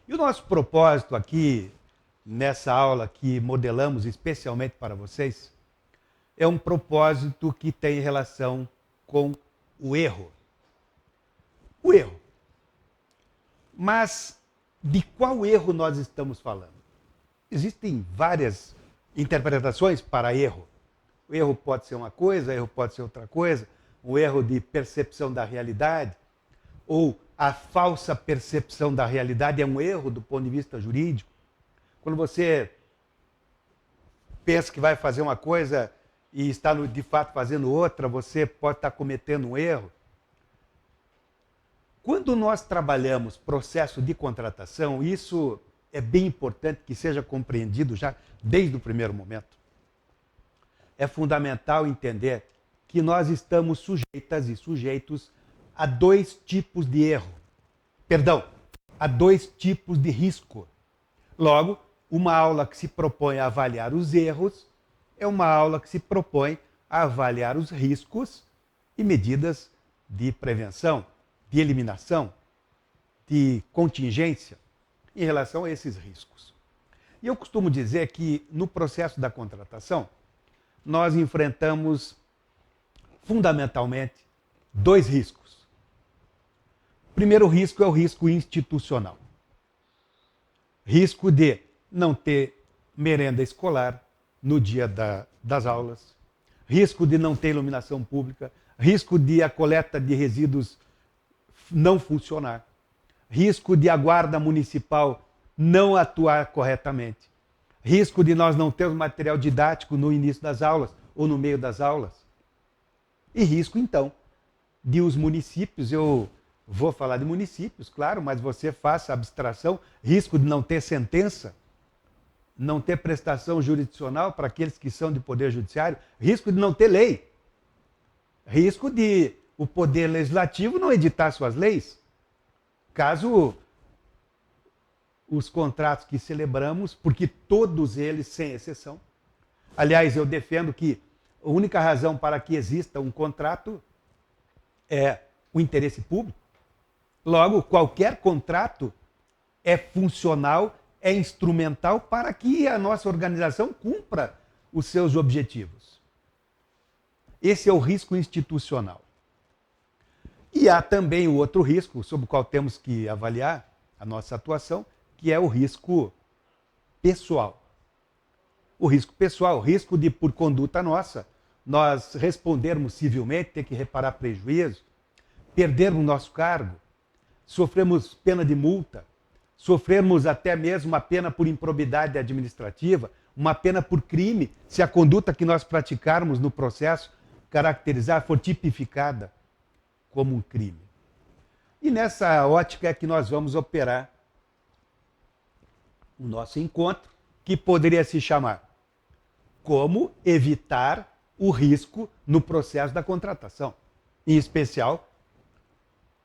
E o nosso propósito aqui, nessa aula que modelamos especialmente para vocês, é um propósito que tem relação com o erro. O erro. Mas de qual erro nós estamos falando? Existem várias interpretações para erro. O erro pode ser uma coisa, o erro pode ser outra coisa, um erro de percepção da realidade, ou a falsa percepção da realidade é um erro do ponto de vista jurídico. Quando você pensa que vai fazer uma coisa e está de fato fazendo outra, você pode estar cometendo um erro. Quando nós trabalhamos processo de contratação, isso é bem importante que seja compreendido já desde o primeiro momento. É fundamental entender que nós estamos sujeitas e sujeitos a dois tipos de erro. Perdão, a dois tipos de risco. Logo, uma aula que se propõe a avaliar os erros é uma aula que se propõe a avaliar os riscos e medidas de prevenção, de eliminação, de contingência em relação a esses riscos. E eu costumo dizer que no processo da contratação, nós enfrentamos fundamentalmente dois riscos. O primeiro risco é o risco institucional. Risco de não ter merenda escolar no dia das aulas, risco de não ter iluminação pública, risco de a coleta de resíduos não funcionar, risco de a guarda municipal não atuar corretamente, risco de nós não termos material didático no início das aulas ou no meio das aulas. E risco, então, de os municípios, eu vou falar de municípios, claro, mas você faça abstração, risco de não ter sentença, não ter prestação jurisdicional para aqueles que são de poder judiciário, risco de não ter lei, risco de o poder legislativo não editar suas leis, caso os contratos que celebramos, porque todos eles, sem exceção. Aliás, eu defendo que a única razão para que exista um contrato é o interesse público. Logo, qualquer contrato é funcional, é instrumental para que a nossa organização cumpra os seus objetivos. Esse é o risco institucional. E há também o outro risco, sobre o qual temos que avaliar a nossa atuação, que é o risco pessoal. O risco pessoal, o risco de, por conduta nossa, nós respondermos civilmente, ter que reparar prejuízo, perdermos nosso cargo, sofremos pena de multa, sofrermos até mesmo uma pena por improbidade administrativa, uma pena por crime, se a conduta que nós praticarmos no processo caracterizar, for tipificada como um crime. E nessa ótica é que nós vamos operar o nosso encontro, que poderia se chamar Como evitar o risco no processo da contratação. Em especial,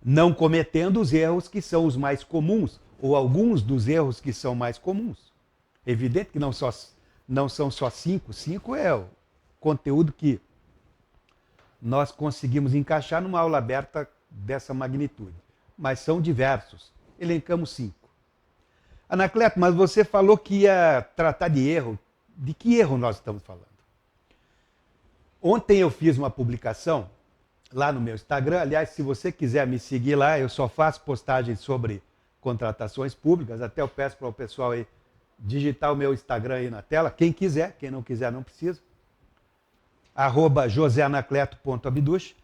não cometendo os erros que são os mais comuns, ou alguns dos erros que são mais comuns. Evidente que não são só 5. 5 é o conteúdo que nós conseguimos encaixar numa aula aberta dessa magnitude. Mas são diversos. Elencamos 5. Anacleto, mas você falou que ia tratar de erro. De que erro nós estamos falando? Ontem eu fiz uma publicação lá no meu Instagram. Aliás, se você quiser me seguir lá, eu só faço postagens sobre contratações públicas. Até eu peço para o pessoal aí digitar o meu Instagram aí na tela. Quem quiser, quem não quiser não precisa. @joseanacleto.abduch,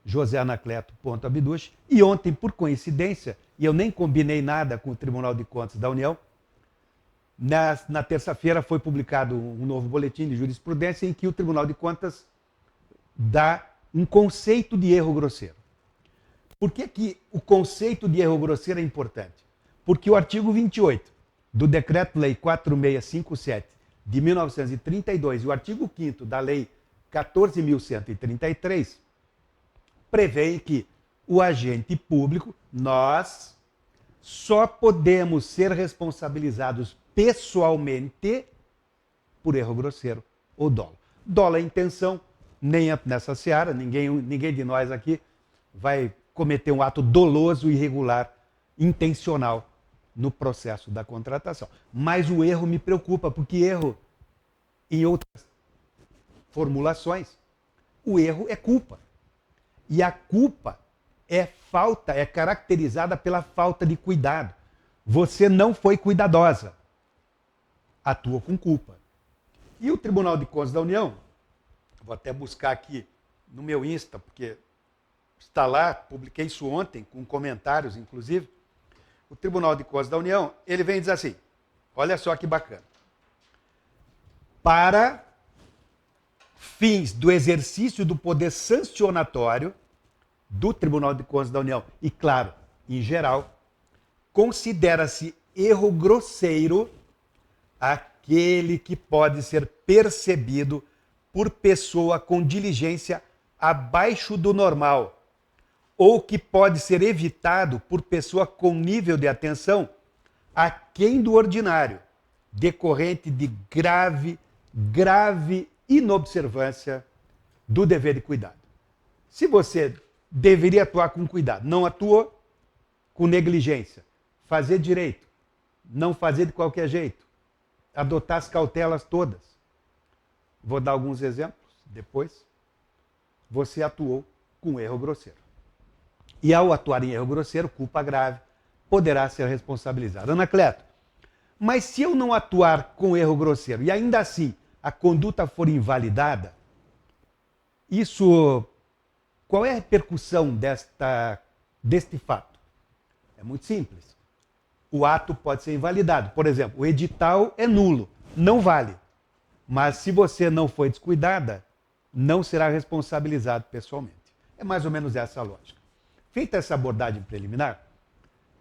@joseanacleto.abduch. E ontem, por coincidência, e eu nem combinei nada com o Tribunal de Contas da União, na terça-feira foi publicado um novo boletim de jurisprudência em que o Tribunal de Contas dá um conceito de erro grosseiro. Por que o conceito de erro grosseiro é importante? Porque o artigo 28 do Decreto-Lei 4657 de 1932 e o artigo 5º da Lei 14.133 prevêem que o agente público, nós, só podemos ser responsabilizados pessoalmente por erro grosseiro ou dolo. Dolo é intenção, nem nessa seara, ninguém de nós aqui vai cometer um ato doloso, irregular, intencional no processo da contratação. Mas o erro me preocupa, porque erro, em outras formulações, o erro é culpa. E a culpa é caracterizada pela falta de cuidado. Você não foi cuidadosa. Atua com culpa. E o Tribunal de Contas da União, vou até buscar aqui no meu Insta, porque está lá, publiquei isso ontem, com comentários, inclusive. O Tribunal de Contas da União, ele vem dizer assim, olha só que bacana. Para fins do exercício do poder sancionatório do Tribunal de Contas da União, e claro, em geral, considera-se erro grosseiro aquele que pode ser percebido por pessoa com diligência abaixo do normal, ou que pode ser evitado por pessoa com nível de atenção aquém do ordinário, decorrente de grave inobservância do dever de cuidado. Se você deveria atuar com cuidado, não atuou, com negligência, fazer direito, não fazer de qualquer jeito, adotar as cautelas todas. Vou dar alguns exemplos depois. Você atuou com erro grosseiro. E ao atuar em erro grosseiro, culpa grave, poderá ser responsabilizado. Anacleto, mas se eu não atuar com erro grosseiro e ainda assim a conduta for invalidada, isso, qual é a repercussão deste fato? É muito simples. O ato pode ser invalidado. Por exemplo, o edital é nulo, não vale. Mas se você não foi descuidada, não será responsabilizado pessoalmente. É mais ou menos essa a lógica. Feita essa abordagem preliminar,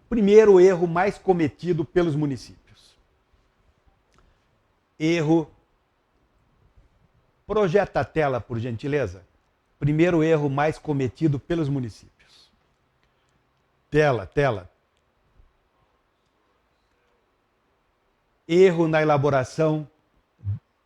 primeiro erro mais cometido pelos municípios. Erro. Projeta a tela, por gentileza. Primeiro erro mais cometido pelos municípios. Tela. Erro na elaboração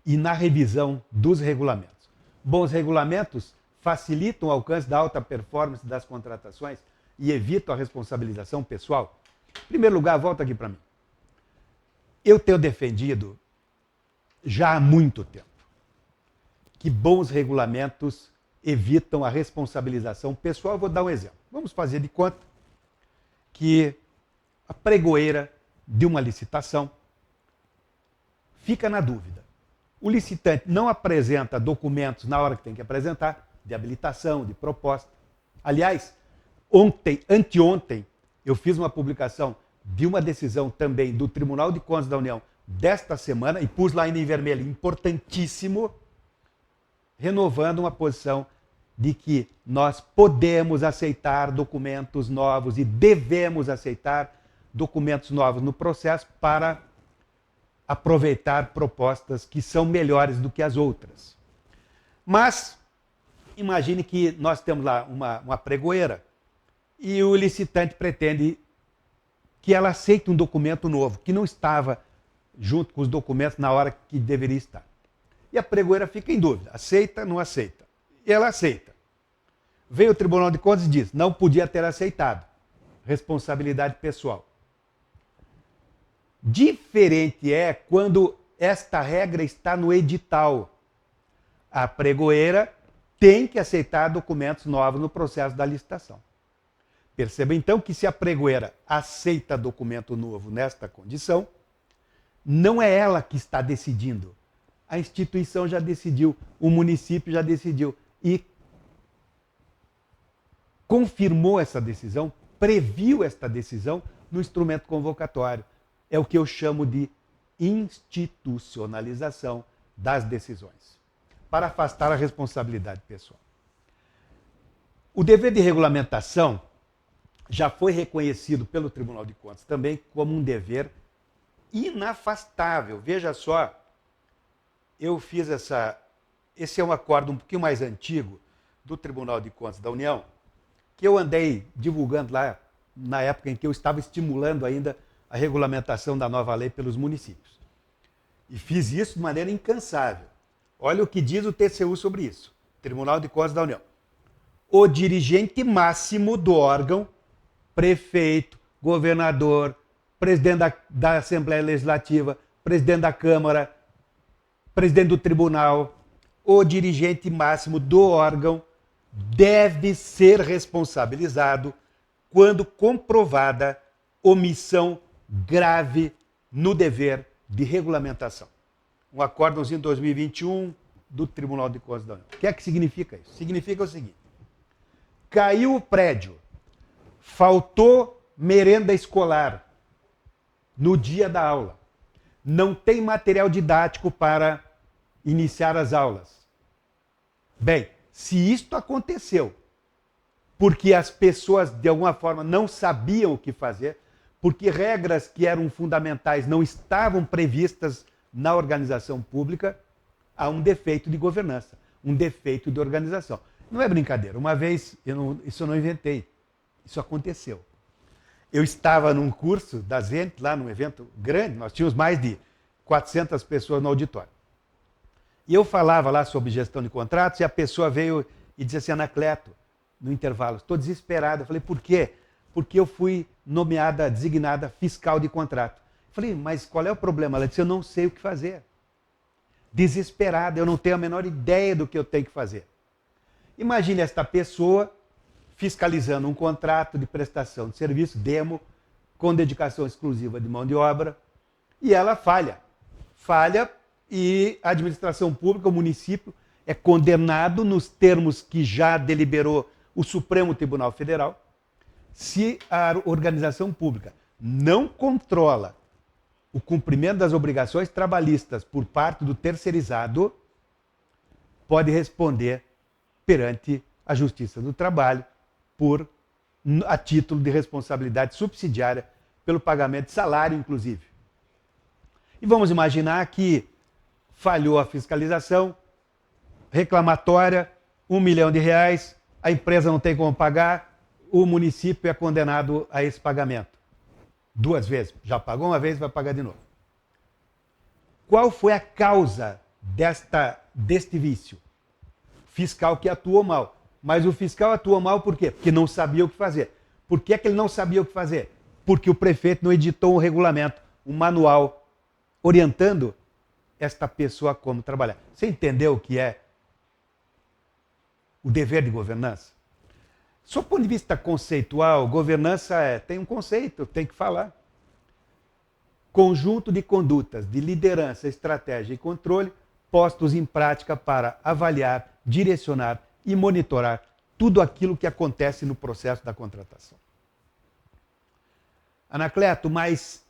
e na revisão dos regulamentos. Bons regulamentos facilitam o alcance da alta performance das contratações e evitam a responsabilização pessoal. Em primeiro lugar, volta aqui para mim. Eu tenho defendido já há muito tempo que bons regulamentos evitam a responsabilização pessoal. Eu vou dar um exemplo. Vamos fazer de conta que a pregoeira de uma licitação fica na dúvida. O licitante não apresenta documentos na hora que tem que apresentar, de habilitação, de proposta. Aliás, anteontem, eu fiz uma publicação de uma decisão também do Tribunal de Contas da União desta semana, e pus lá ainda em vermelho, importantíssimo, renovando uma posição de que nós podemos aceitar documentos novos e devemos aceitar documentos novos no processo para aproveitar propostas que são melhores do que as outras. Mas, imagine que nós temos lá uma pregoeira e o licitante pretende que ela aceite um documento novo, que não estava junto com os documentos na hora que deveria estar. E a pregoeira fica em dúvida, aceita, não aceita. E ela aceita. Veio o Tribunal de Contas e diz, não podia ter aceitado. Responsabilidade pessoal. Diferente é quando esta regra está no edital. A pregoeira tem que aceitar documentos novos no processo da licitação. Perceba então que se a pregoeira aceita documento novo nesta condição, não é ela que está decidindo. A instituição já decidiu, o município já decidiu e confirmou essa decisão, previu esta decisão no instrumento convocatório. É o que eu chamo de institucionalização das decisões, para afastar a responsabilidade pessoal. O dever de regulamentação já foi reconhecido pelo Tribunal de Contas também como um dever inafastável. Veja só, eu fiz esse é um acordo um pouquinho mais antigo do Tribunal de Contas da União, que eu andei divulgando lá na época em que eu estava estimulando ainda a regulamentação da nova lei pelos municípios. E fiz isso de maneira incansável. Olha o que diz o TCU sobre isso. Tribunal de Contas da União. O dirigente máximo do órgão, prefeito, governador, presidente da Assembleia Legislativa, presidente da Câmara, presidente do tribunal, o dirigente máximo do órgão deve ser responsabilizado quando comprovada omissão grave no dever de regulamentação. Um acórdãozinho de 2021 do Tribunal de Contas da União. O que é que significa isso? Significa o seguinte: caiu o prédio, faltou merenda escolar no dia da aula, não tem material didático para iniciar as aulas. Bem, se isto aconteceu porque as pessoas de alguma forma não sabiam o que fazer, porque regras que eram fundamentais não estavam previstas na organização pública, há um defeito de governança, um defeito de organização. Não é brincadeira. Uma vez, isso eu não inventei, isso aconteceu. Eu estava num curso da Zenit, lá num evento grande, nós tínhamos mais de 400 pessoas no auditório. E eu falava lá sobre gestão de contratos e a pessoa veio e disse assim: Anacleto, no intervalo, estou desesperado. Eu falei: por quê? Porque eu fui nomeada, designada fiscal de contrato. Eu falei: mas qual é o problema? Ela disse: eu não sei o que fazer. Desesperada, eu não tenho a menor ideia do que eu tenho que fazer. Imagine esta pessoa fiscalizando um contrato de prestação de serviço, demo, com dedicação exclusiva de mão de obra, e ela falha. Falha e a administração pública, o município, é condenado nos termos que já deliberou o Supremo Tribunal Federal. Se a organização pública não controla o cumprimento das obrigações trabalhistas por parte do terceirizado, pode responder perante a Justiça do Trabalho a título de responsabilidade subsidiária pelo pagamento de salário, inclusive. E vamos imaginar que falhou a fiscalização, reclamatória, R$1 milhão, a empresa não tem como pagar, o município é condenado a esse pagamento. 2 vezes. Já pagou uma vez, vai pagar de novo. Qual foi a causa deste vício? Fiscal que atuou mal. Mas o fiscal atuou mal por quê? Porque não sabia o que fazer. Por que ele não sabia o que fazer? Porque o prefeito não editou um regulamento, um manual, orientando esta pessoa como trabalhar. Você entendeu o que é o dever de governança? Sob o ponto de vista conceitual, governança tem um conceito, tem que falar. Conjunto de condutas de liderança, estratégia e controle postos em prática para avaliar, direcionar e monitorar tudo aquilo que acontece no processo da contratação. Anacleto, mas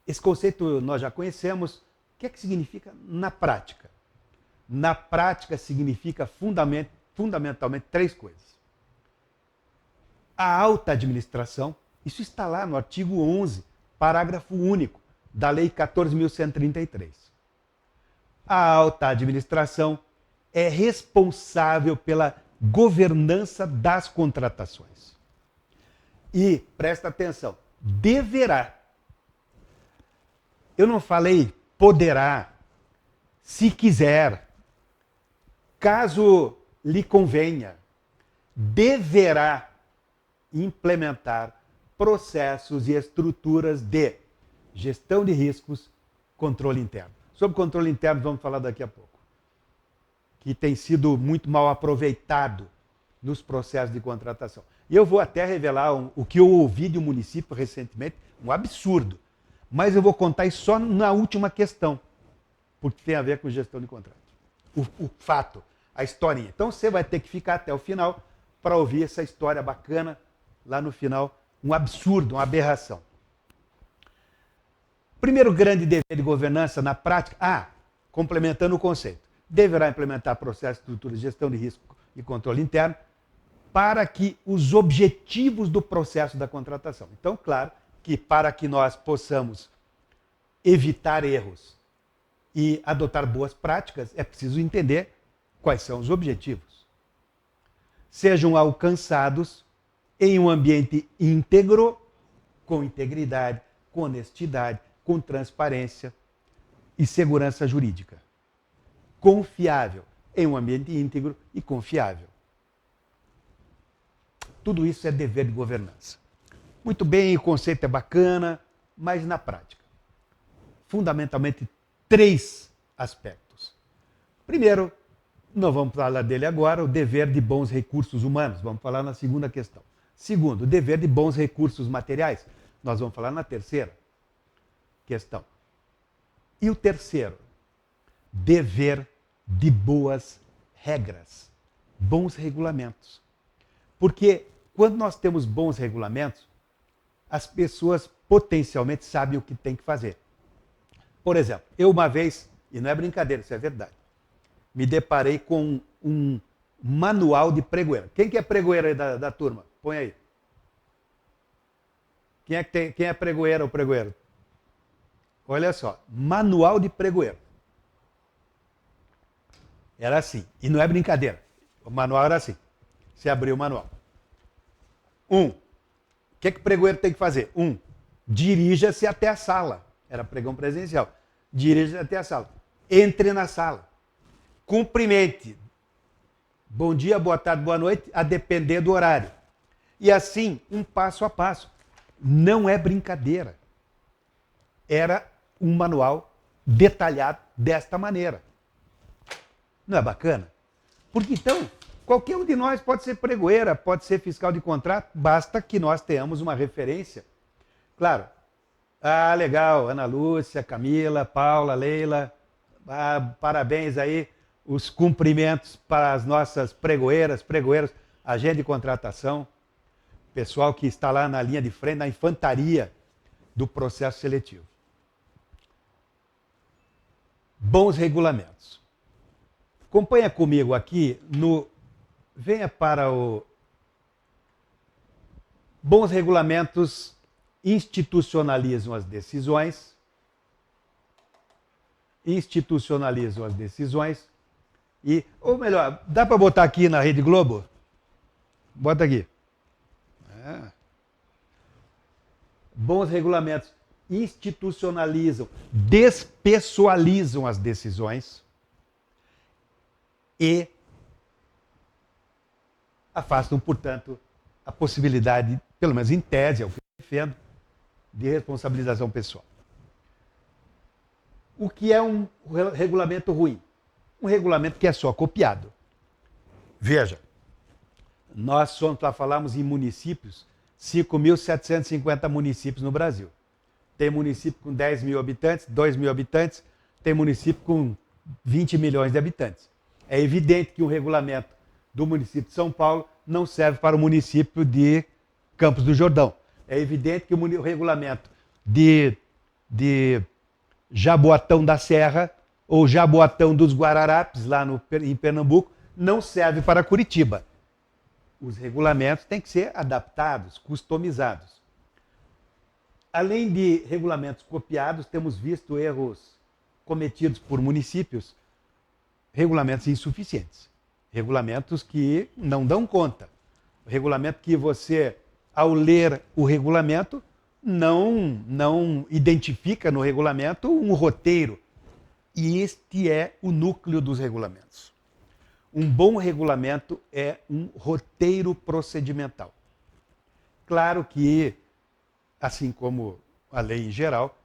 esse conceito nós já conhecemos. O que é que significa na prática? Na prática significa fundamentalmente 3 coisas. A alta administração, isso está lá no artigo 11, parágrafo único da Lei 14.133. A alta administração é responsável pela governança das contratações. E, presta atenção, deverá. Eu não falei poderá, se quiser, caso lhe convenha, deverá implementar processos e estruturas de gestão de riscos, controle interno. Sobre controle interno vamos falar daqui a pouco, que tem sido muito mal aproveitado nos processos de contratação. E eu vou até revelar o que eu ouvi de um município recentemente, um absurdo. Mas eu vou contar isso só na última questão, porque tem a ver com gestão de contrato. O fato, a historinha. Então você vai ter que ficar até o final para ouvir essa história bacana, lá no final, um absurdo, uma aberração. Primeiro grande dever de governança na prática, complementando o conceito, deverá implementar processos, estruturas de gestão de risco e controle interno para que os objetivos do processo da contratação. Então, claro que para que nós possamos evitar erros e adotar boas práticas, é preciso entender quais são os objetivos. Sejam alcançados em um ambiente íntegro, com integridade, com honestidade, com transparência e segurança jurídica. Confiável, em um ambiente íntegro e confiável. Tudo isso é dever de governança. Muito bem, o conceito é bacana, mas na prática. Fundamentalmente, 3 aspectos. Primeiro, não vamos falar dele agora, o dever de bons recursos humanos. Vamos falar na segunda questão. Segundo, o dever de bons recursos materiais. Nós vamos falar na terceira questão. E o terceiro, dever de boas regras, bons regulamentos. Porque quando nós temos bons regulamentos, as pessoas potencialmente sabem o que tem que fazer. Por exemplo, eu uma vez, e não é brincadeira, isso é verdade, me deparei com um manual de pregoeiro. Quem que é pregoeiro aí da turma? Põe aí. Quem é pregoeiro ou pregoeiro? Olha só, manual de pregoeiro. Era assim, e não é brincadeira. O manual era assim. Você abriu o manual. O que o pregoeiro tem que fazer? Dirija-se até a sala. Era pregão presencial. Dirija-se até a sala. Entre na sala. Cumprimente. Bom dia, boa tarde, boa noite, a depender do horário. E assim, um passo a passo. Não é brincadeira. Era um manual detalhado desta maneira. Não é bacana? Porque então, qualquer um de nós pode ser pregoeira, pode ser fiscal de contrato, basta que nós tenhamos uma referência. Claro. Ah, legal, Ana Lúcia, Camila, Paula, Leila, parabéns aí, os cumprimentos para as nossas pregoeiras, agente de contratação, pessoal que está lá na linha de frente, na infantaria do processo seletivo. Bons regulamentos. Acompanha comigo aqui no... Venha para o... Bons regulamentos institucionalizam as decisões. E, ou melhor, dá para botar aqui na Rede Globo? Bota aqui. Bons regulamentos institucionalizam, despessoalizam as decisões e afastam, portanto, a possibilidade, pelo menos em tese, é o que eu defendo, de responsabilização pessoal. O que é um regulamento ruim? Um regulamento que é só copiado. Veja, nós falamos em municípios, 5.750 municípios no Brasil. Tem município com 10 mil habitantes, 2 mil habitantes, tem município com 20 milhões de habitantes. É evidente que o regulamento do município de São Paulo não serve para o município de Campos do Jordão. É evidente que o regulamento de Jaboatão da Serra ou Jaboatão dos Guararapes, lá em Pernambuco, não serve para Curitiba. Os regulamentos têm que ser adaptados, customizados. Além de regulamentos copiados, temos visto erros cometidos por municípios, regulamentos insuficientes, regulamentos que não dão conta. Regulamento que você, ao ler o regulamento, não identifica no regulamento um roteiro. E este é o núcleo dos regulamentos. Um bom regulamento é um roteiro procedimental. Claro que, assim como a lei em geral,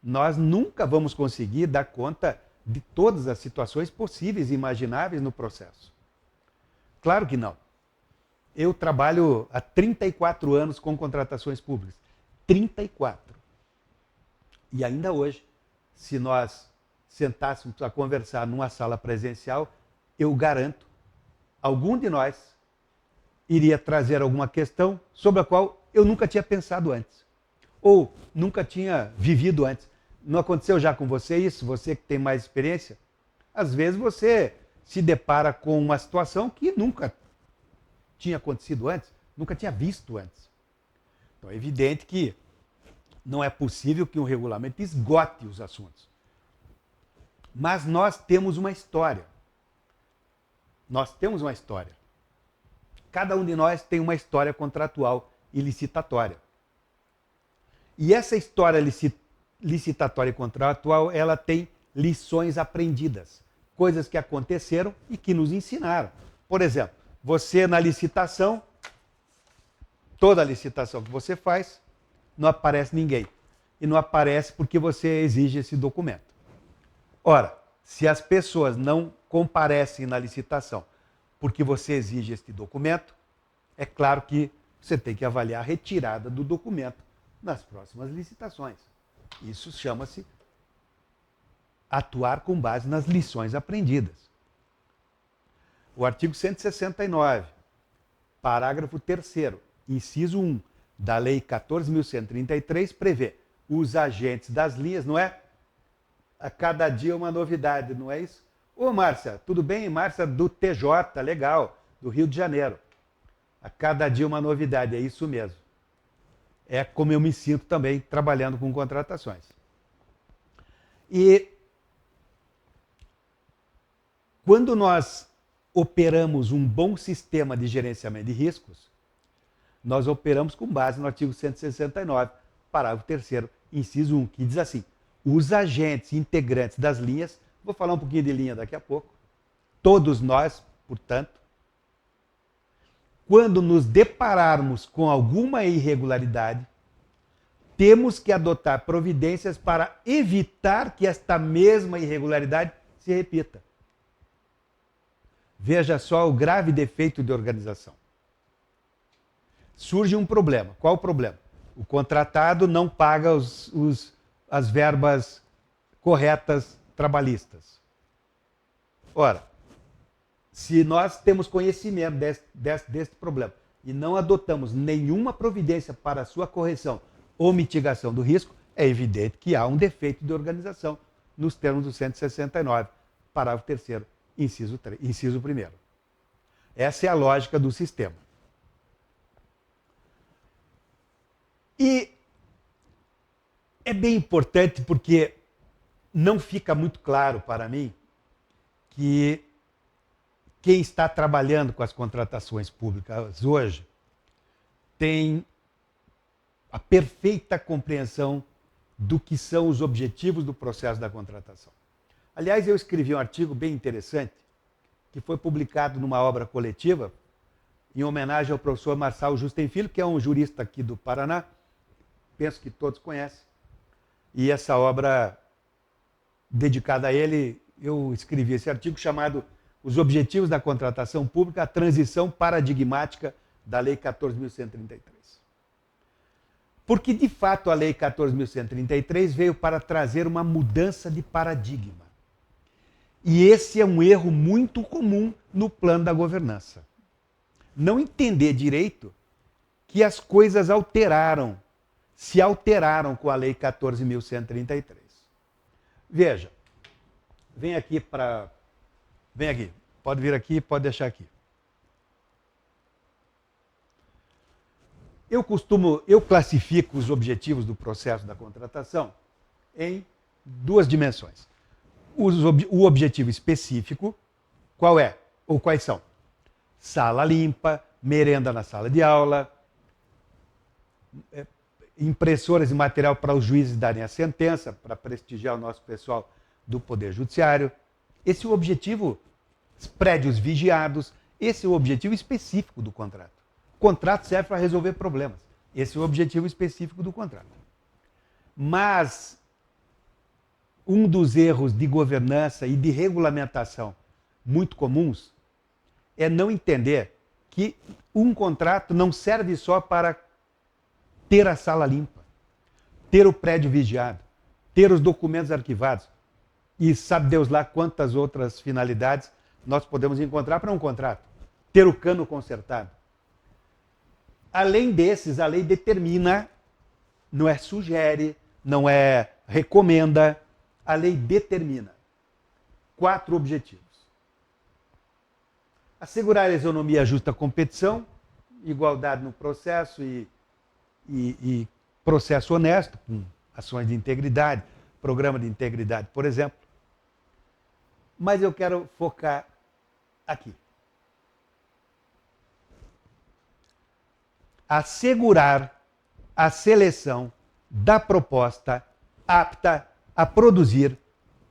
nós nunca vamos conseguir dar conta de todas as situações possíveis e imagináveis no processo. Claro que não. Eu trabalho há 34 anos com contratações públicas. 34. E ainda hoje, se nós sentássemos a conversar numa sala presencial, eu garanto, algum de nós iria trazer alguma questão sobre a qual eu nunca tinha pensado antes. Ou nunca tinha vivido antes. Não aconteceu já com você isso? Você que tem mais experiência? Às vezes você se depara com uma situação que nunca tinha acontecido antes, nunca tinha visto antes. Então é evidente que não é possível que um regulamento esgote os assuntos. Mas nós temos uma história. Nós temos uma história. Cada um de nós tem uma história contratual e licitatória. E essa história licitatória e contratual, ela tem lições aprendidas, coisas que aconteceram e que nos ensinaram. Por exemplo, você na licitação, toda a licitação que você faz, não aparece ninguém. e não aparece porque você exige esse documento. Ora, se as pessoas não comparecem na licitação porque você exige este documento, é claro que você tem que avaliar a retirada do documento nas próximas licitações. Isso chama-se atuar com base nas lições aprendidas. O artigo 169, parágrafo 3º, inciso 1 da Lei 14.133 prevê os agentes das linhas, não é? A cada dia uma novidade, não é isso? Ô, Márcia, tudo bem? Márcia do TJ, legal, do Rio de Janeiro. A cada dia uma novidade, é isso mesmo. É como eu me sinto também trabalhando com contratações. E quando nós operamos um bom sistema de gerenciamento de riscos, nós operamos com base no artigo 169, parágrafo 3º, inciso 1, que diz assim: os agentes integrantes das linhas, vou falar um pouquinho de linha daqui a pouco, todos nós, portanto, quando nos depararmos com alguma irregularidade, temos que adotar providências para evitar que esta mesma irregularidade se repita. Veja só o grave defeito de organização. Surge um problema. Qual o problema? O contratado não paga as verbas corretas trabalhistas. Ora, se nós temos conhecimento deste problema e não adotamos nenhuma providência para a sua correção ou mitigação do risco, é evidente que há um defeito de organização nos termos do 169, parágrafo 3º, inciso 1º. Essa é a lógica do sistema. E é bem importante porque não fica muito claro para mim que quem está trabalhando com as contratações públicas hoje tem a perfeita compreensão do que são os objetivos do processo da contratação. Aliás, eu escrevi um artigo bem interessante que foi publicado numa obra coletiva em homenagem ao professor Marçal Justem Filho, que é um jurista aqui do Paraná, penso que todos conhecem. E essa obra dedicada a ele, eu escrevi esse artigo chamado Os Objetivos da Contratação Pública, a Transição Paradigmática da Lei 14.133. Porque, de fato, a Lei 14.133 veio para trazer uma mudança de paradigma. E esse é um erro muito comum no plano da governança. Não entender direito que as coisas se alteraram com a Lei 14.133. Veja, vem aqui, pode vir aqui, pode deixar aqui. Eu classifico os objetivos do processo da contratação em duas dimensões. O objetivo específico, qual é? Ou quais são? Sala limpa, merenda na sala de aula, impressoras e material para os juízes darem a sentença, para prestigiar o nosso pessoal do Poder Judiciário. Esse é o objetivo, prédios vigiados, esse é o objetivo específico do contrato. O contrato serve para resolver problemas. Esse é o objetivo específico do contrato. Mas um dos erros de governança e de regulamentação muito comuns é não entender que um contrato não serve só para ter a sala limpa, ter o prédio vigiado, ter os documentos arquivados e sabe Deus lá quantas outras finalidades nós podemos encontrar para um contrato. Ter o cano consertado. Além desses, a lei determina, não é sugere, não é recomenda, a lei determina 4 objetivos. Assegurar a isonomia justa competição, igualdade no processo e processo honesto, com ações de integridade, programa de integridade, por exemplo. Mas eu quero focar aqui. Assegurar a seleção da proposta apta a produzir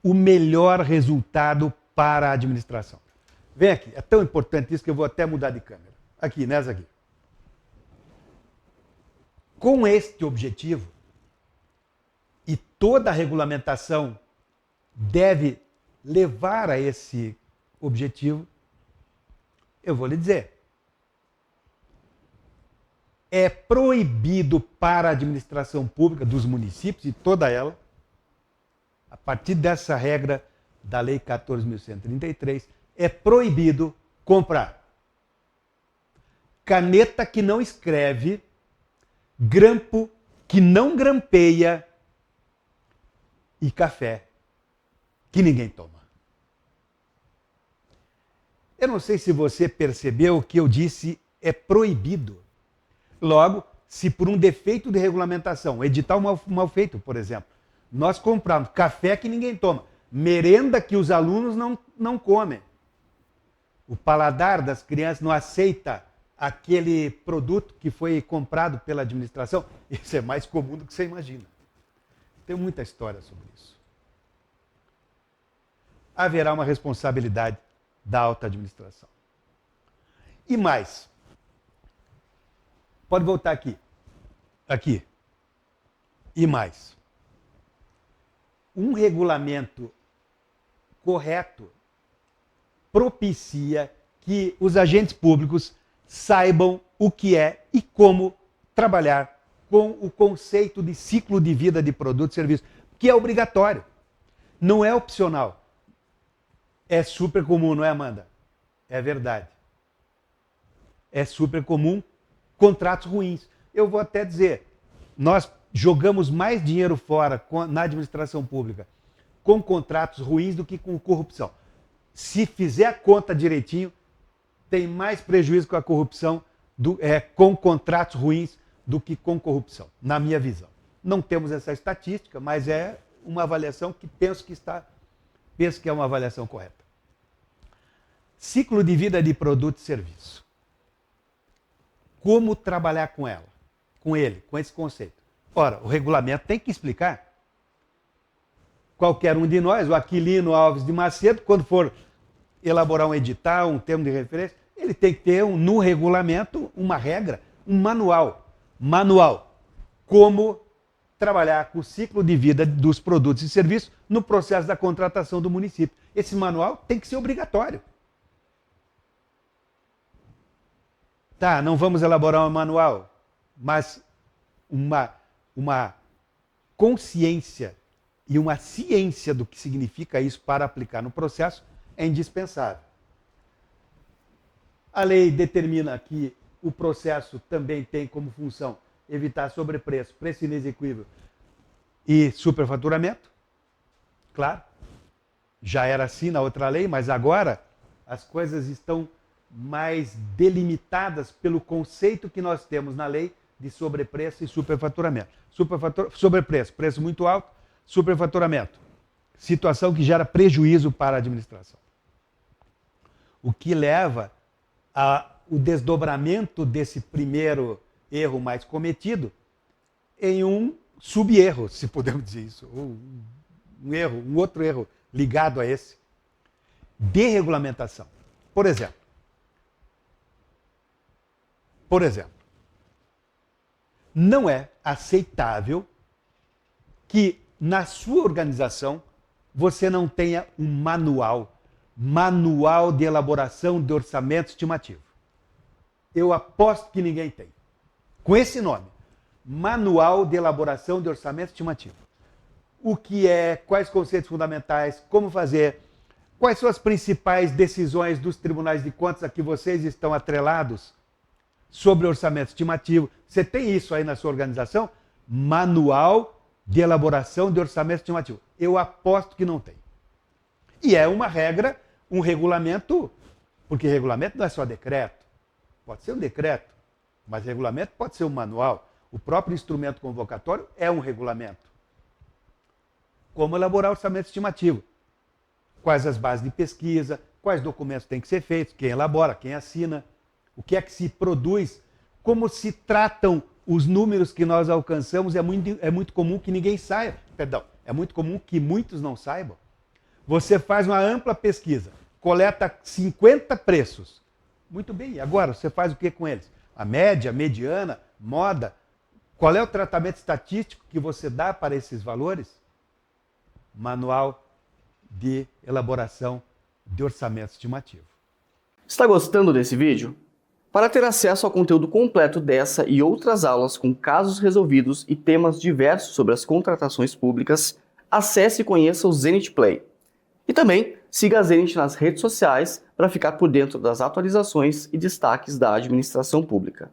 o melhor resultado para a administração. Vem aqui, é tão importante isso que eu vou até mudar de câmera. Aqui, nessa aqui. Com este objetivo, e toda a regulamentação deve levar a esse objetivo, eu vou lhe dizer. É proibido para a administração pública dos municípios, e toda ela, a partir dessa regra da Lei 14.133, é proibido comprar caneta que não escreve, grampo que não grampeia e café que ninguém toma. Eu não sei se você percebeu que eu disse é proibido. Logo, se por um defeito de regulamentação, edital mal feito, por exemplo, nós compramos café que ninguém toma, merenda que os alunos não comem, o paladar das crianças não aceita aquele produto que foi comprado pela administração, isso é mais comum do que você imagina. Tem muita história sobre isso. Haverá uma responsabilidade da alta administração. E mais, pode voltar aqui. Aqui. E mais. Um regulamento correto propicia que os agentes públicos saibam o que é e como trabalhar com o conceito de ciclo de vida de produto e serviço, que é obrigatório. Não é opcional. É super comum, não é, Amanda? É verdade. É super comum contratos ruins. Eu vou até dizer, nós jogamos mais dinheiro fora na administração pública com contratos ruins do que com corrupção. Se fizer a conta direitinho, tem mais prejuízo com a corrupção, com contratos ruins, do que com corrupção, na minha visão. Não temos essa estatística, mas é uma avaliação que penso que é uma avaliação correta. Ciclo de vida de produto e serviço. Como trabalhar com ela? Com ele, com esse conceito? Ora, o regulamento tem que explicar. Qualquer um de nós, o Aquilino Alves de Macedo, quando for elaborar um edital, um termo de referência, ele tem que ter no regulamento uma regra, um manual. Como trabalhar com o ciclo de vida dos produtos e serviços no processo da contratação do município. Esse manual tem que ser obrigatório. Tá, não vamos elaborar um manual, mas uma consciência e uma ciência do que significa isso para aplicar no processo é indispensável. A lei determina que o processo também tem como função evitar sobrepreço, preço inexequível e superfaturamento. Claro, já era assim na outra lei, mas agora as coisas estão mais delimitadas pelo conceito que nós temos na lei de sobrepreço e superfaturamento. Sobrepreço, preço muito alto, superfaturamento, situação que gera prejuízo para a administração. O que leva ao desdobramento desse primeiro erro mais cometido em um sub-erro, se podemos dizer isso, ou um outro erro ligado a esse, desregulamentação. Por exemplo, não é aceitável que na sua organização você não tenha um manual de elaboração de orçamento estimativo. Eu aposto que ninguém tem. Com esse nome, Manual de Elaboração de Orçamento Estimativo. O que é, quais conceitos fundamentais, como fazer, quais são as principais decisões dos tribunais de contas a que vocês estão atrelados sobre orçamento estimativo. Você tem isso aí na sua organização? Manual de Elaboração de Orçamento Estimativo. Eu aposto que não tem. E é uma regra, um regulamento, porque regulamento não é só decreto. Pode ser um decreto, mas regulamento pode ser um manual. O próprio instrumento convocatório é um regulamento. Como elaborar orçamento estimativo? Quais as bases de pesquisa, quais documentos têm que ser feitos, quem elabora, quem assina, o que é que se produz, como se tratam os números que nós alcançamos, é muito comum que ninguém saiba. Perdão, é muito comum que muitos não saibam. Você faz uma ampla pesquisa, coleta 50 preços. Muito bem, e agora você faz o que com eles? A média, mediana, moda, Qual é o tratamento estatístico que você dá para esses valores? Manual de elaboração de orçamento estimativo. Está gostando desse vídeo? Para ter acesso ao conteúdo completo dessa e outras aulas com casos resolvidos e temas diversos sobre as contratações públicas, acesse e conheça o Zenit Play. E também siga a Zenit nas redes sociais para ficar por dentro das atualizações e destaques da administração pública.